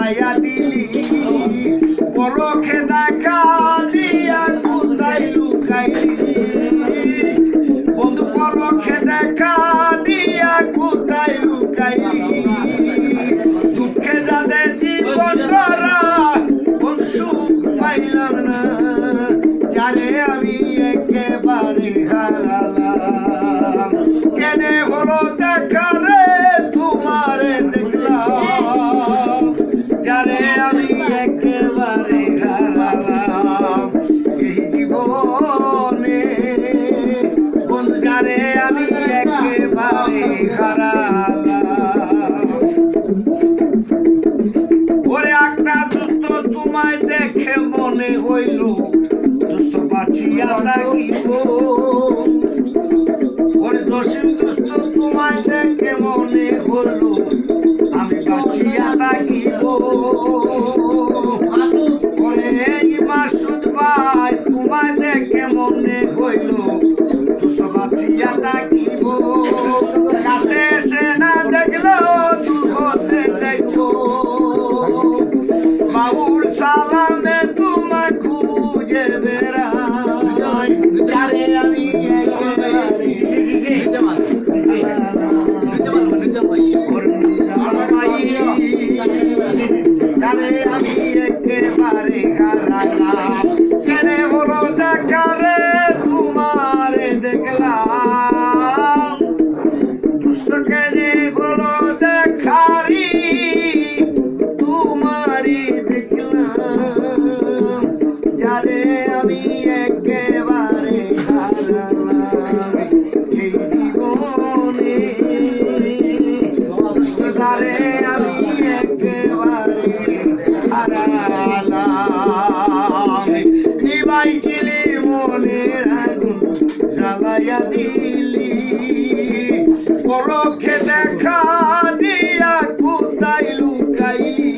জ্বালাইয়া দিলি পলকে দেখা দিয়া কোথায় লুকাইলি বন্ধু পলকে দেখা দিয়া কোথায় লুকাইলি দুঃখে যাদের জীবন গড়া কোন সুখ পাইলাম না যারে আমি একেবারে হারালাম কেনে হলো দেখা রে তোমারে দেখলাম যারে আমি একেবারে হারালাম এই জীবনে বন্ধু যারে আমি একেবারে হারালাম ওরে একটা দুষ্ট তোমায় দেখে মনে হইল দুষ্ট বাঁচিয়া থাকিব ওরে দশম দুষ্ট তোমায় দেখে মনে হইল আমি বাঁচিয়া থাকিব ওরে এই মাসুদ ভাই তোমায় দেখে মনে হইল দুষ্ট বাঁচিয়া থাকিব কাছে এসে না দেখলো দূর হতে দেখব বাবুল সালামে তোমায় খুঁজে বেড়াই যারে আমি একেবারে যারে আমি একেবারে হারালাম কেনে হলো দেখা রে তোমারে দেখলাম দুষ্ট কেনে হলো দেখারি তোমারি দেখলাম যারে আমি একেবারে হারালাম এই জীবনে দুষ্ট যারে আমি একেবারে হারালাম নিবাইছিলি মনের আগুন জ্বালাইয়া দিলি পলকে দেখা দিয়া কোথায় লুকাইলি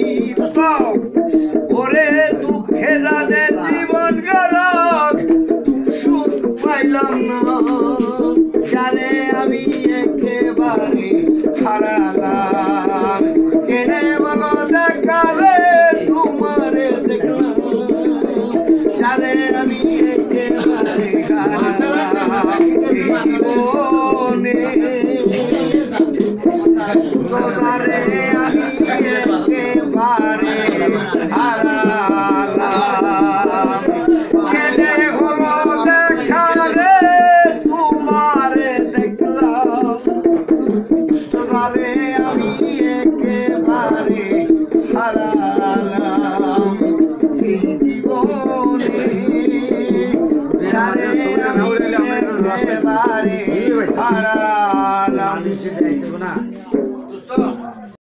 ওরে দুঃখে যাদের জীবন গড়ক সুখ পাইলাম না যারে আমি একেবারে হারালাম কেনে বলো দেখা রে তোমারে দেখলাম যারে আমি একেবারে হারালাম এই জীবনে যারে আমি একেবারে হারালাম কেনে হলো দেখা রে তোমারে দেখলাম যারে আমি একেবারে হারালাম এই জীবনে যারে আমি একেবারে হারালাম